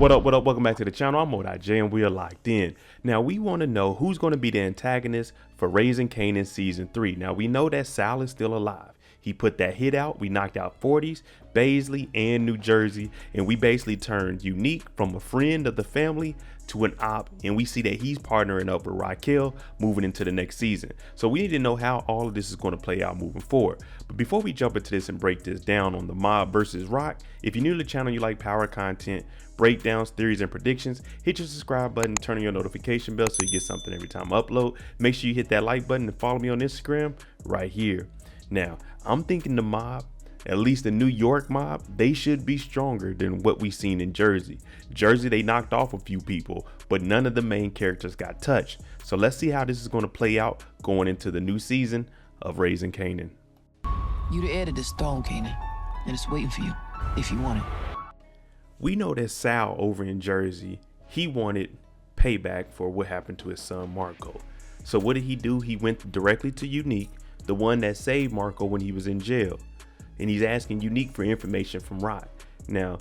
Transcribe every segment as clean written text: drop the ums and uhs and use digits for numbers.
What up, what up? Welcome back to the channel. I'm J and we are locked in. Now, we want to know who's going to be the antagonist for Raising Kanan Season 3. Now, we know that Sal is still alive. He put that hit out. We knocked out 40s, Baisley, and New Jersey. And we basically turned Unique from a friend of the family to an op. And we see that he's partnering up with Raquel moving into the next season. So we need to know how all of this is going to play out moving forward. But before we jump into this and break this down on the mob versus Rock, if you're new to the channel, you like power content, breakdowns, theories, and predictions, hit your subscribe button, turn on your notification bell so you get something every time I upload. Make sure you hit that like button and follow me on Instagram right here. Now, I'm thinking the mob, at least the New York mob, they should be stronger than what we've seen in Jersey. Jersey, they knocked off a few people, but none of the main characters got touched. So let's see how this is going to play out going into the new season of Raising Kanan. You the heir to this throne, Kanan, and it's waiting for you, if you want it. We know that Sal over in Jersey, he wanted payback for what happened to his son Marco. So what did he do? He went directly to Unique, the one that saved Marco when he was in jail. And he's asking Unique for information from Rock. Now,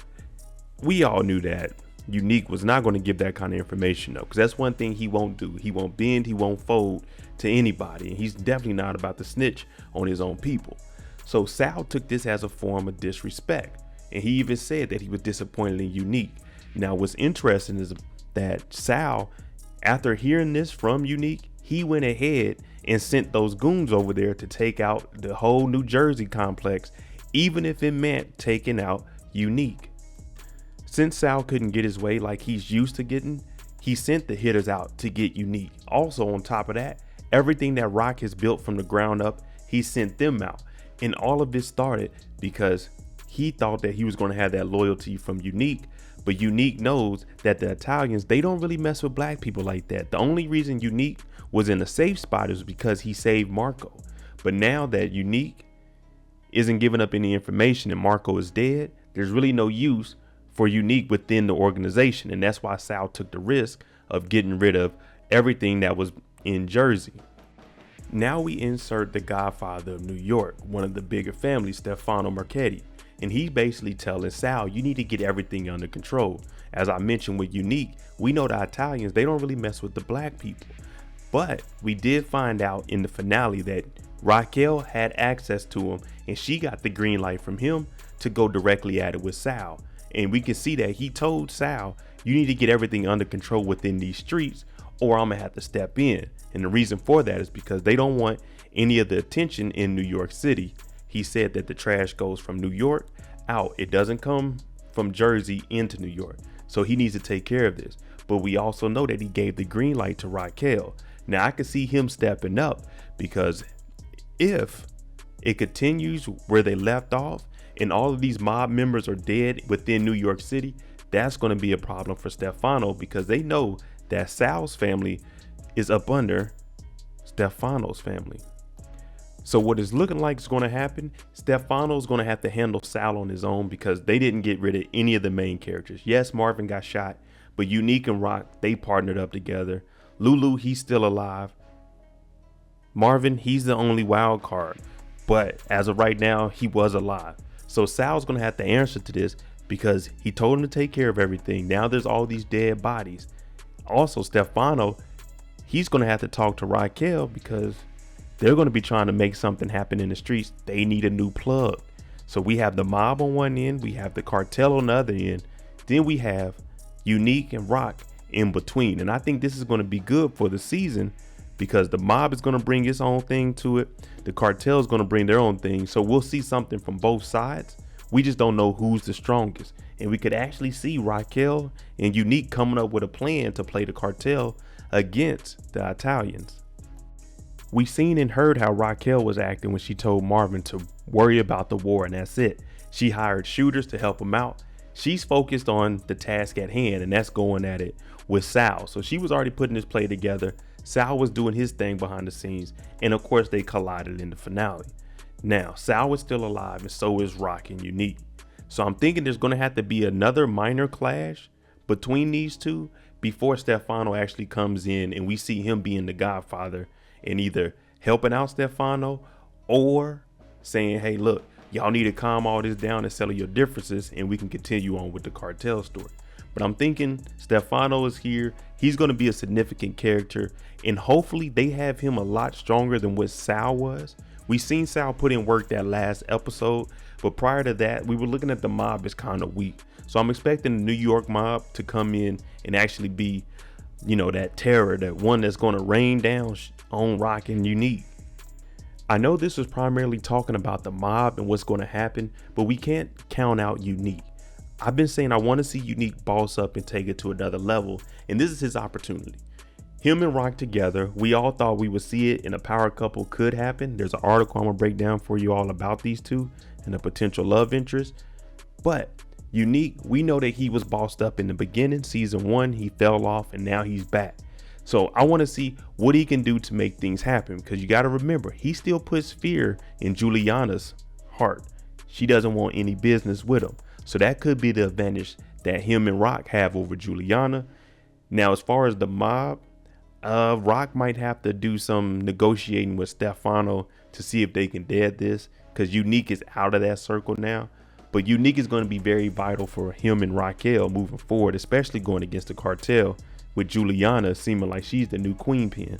we all knew that Unique was not going to give that kind of information though, because that's one thing he won't do. He won't bend, he won't fold to anybody. And he's definitely not about to snitch on his own people. So Sal took this as a form of disrespect. And he even said that he was disappointed in Unique. Now, what's interesting is that Sal, after hearing this from Unique, he went ahead and sent those goons over there to take out the whole New Jersey complex, even if it meant taking out Unique. Since Sal couldn't get his way like he's used to getting, he sent the hitters out to get Unique. Also, on top of that, everything that Rock has built from the ground up, he sent them out. And all of this started because he thought that he was going to have that loyalty from Unique, but Unique knows that the Italians, they don't really mess with black people like that. The only reason Unique was in a safe spot is because he saved Marco. But now that Unique isn't giving up any information and Marco is dead, there's really no use for Unique within the organization. And that's why Sal took the risk of getting rid of everything that was in Jersey. Now we insert the godfather of New York, one of the bigger families, Stefano Marchetti. And he's basically telling Sal, you need to get everything under control. As I mentioned with Unique, we know the Italians, they don't really mess with the black people. But we did find out in the finale that Raquel had access to him and she got the green light from him to go directly at it with Sal. And we can see that he told Sal, you need to get everything under control within these streets or I'm gonna have to step in. And the reason for that is because they don't want any of the attention in New York City. He said that the trash goes from New York out. It doesn't come from Jersey into New York. So he needs to take care of this. But we also know that he gave the green light to Raquel. Now I can see him stepping up because if it continues where they left off and all of these mob members are dead within New York City, that's going to be a problem for Stefano because they know that Sal's family is up under Stefano's family. So what is looking like is going to happen, Stefano's going to have to handle Sal on his own because they didn't get rid of any of the main characters. Yes, Marvin got shot, but Unique and Rock, they partnered up together. Lulu, he's still alive. Marvin, he's the only wild card, but as of right now, he was alive. So Sal's going to have to answer to this because he told him to take care of everything. Now there's all these dead bodies. Also, Stefano, he's going to have to talk to Raquel because they're going to be trying to make something happen in the streets. They need a new plug. So we have the mob on one end, we have the cartel on the other end, then we have Unique and Rock in between. And I think this is going to be good for the season because the mob is going to bring its own thing to it. The cartel is going to bring their own thing. So we'll see something from both sides. We just don't know who's the strongest. And we could actually see Raquel and Unique coming up with a plan to play the cartel against the Italians. We seen and heard how Raquel was acting when she told Marvin to worry about the war and that's it. She hired shooters to help him out. She's focused on the task at hand and that's going at it with Sal. So she was already putting this play together. Sal was doing his thing behind the scenes and of course they collided in the finale. Now Sal is still alive and so is Rock and Unique. So I'm thinking there's going to have to be another minor clash between these two before Stefano actually comes in and we see him being the godfather and either helping out Stefano or saying, hey, look, y'all need to calm all this down and settle your differences and we can continue on with the cartel story. But I'm thinking Stefano is here. He's going to be a significant character, and hopefully they have him a lot stronger than what Sal was. We seen Sal put in work that last episode, but prior to that, we were looking at the mob as kind of weak. So I'm expecting the New York mob to come in and actually be, that terror, that one that's going to rain down on Rock and Unique. I know this was primarily talking about the mob and what's going to happen, but we can't count out Unique. I've been saying I want to see Unique boss up and take it to another level, and this is his opportunity. Him and Rock together, we all thought we would see it, and a power couple could happen. There's an article I'm going to break down for you all about these two and a potential love interest. But Unique, we know that he was bossed up in the beginning. Season 1, he fell off, and now he's back. So I want to see what he can do to make things happen, because you got to remember, he still puts fear in Juliana's heart. She doesn't want any business with him. So that could be the advantage that him and Rock have over Juliana. Now, as far as the mob, Rock might have to do some negotiating with Stefano to see if they can dead this, because Unique is out of that circle now. But Unique is going to be very vital for him and Raquel moving forward, especially going against the cartel, with Juliana seeming like she's the new queen pin.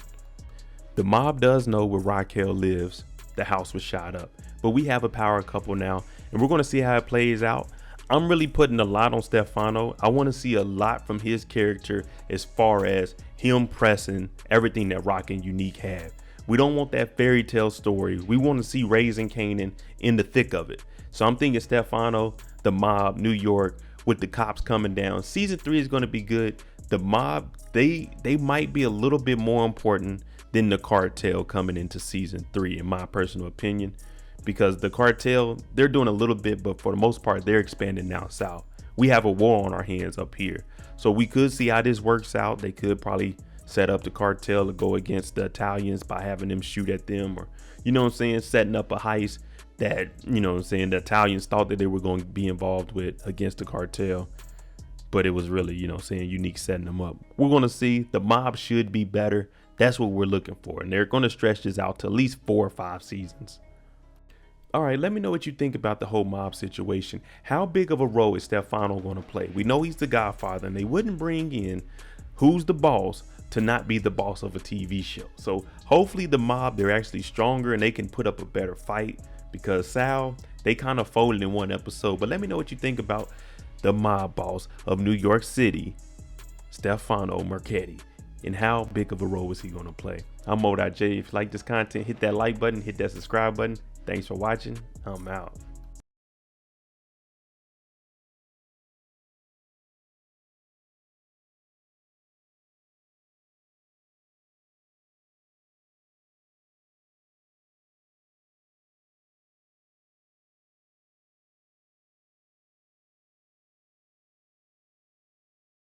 The mob does know where Raquel lives. The house was shot up, but we have a power couple now, and we're going to see how it plays out. I'm really putting a lot on Stefano. I want to see a lot from his character as far as him pressing everything that Rock and Unique have. We don't want that fairy tale story. We want to see raising Kanan in the thick of it. So I'm thinking Stefano, the mob, New York, with the cops coming down. Season 3 is going to be good. The mob, they might be a little bit more important than the cartel coming into season 3, in my personal opinion, because the cartel, they're doing a little bit, but for the most part, they're expanding now south. We have a war on our hands up here. So we could see how this works out. They could probably set up the cartel to go against the Italians by having them shoot at them, or, setting up a heist that, the Italians thought that they were going to be involved with against the cartel. But it was really, Unique setting them up. We're going to see. The mob should be better. That's what we're looking for. And they're going to stretch this out to at least 4 or 5 seasons. All right, let me know what you think about the whole mob situation. How big of a role is Stefano going to play? We know he's the godfather, and they wouldn't bring in who's the boss to not be the boss of a TV show. So hopefully the mob, they're actually stronger and they can put up a better fight, because Sal, they kind of folded in one episode. But let me know what you think about the mob boss of New York City, Stefano Marchetti, and how big of a role is he going to play? I'm Mo.J. If you like this content, hit that like button, hit that subscribe button. Thanks for watching. I'm out.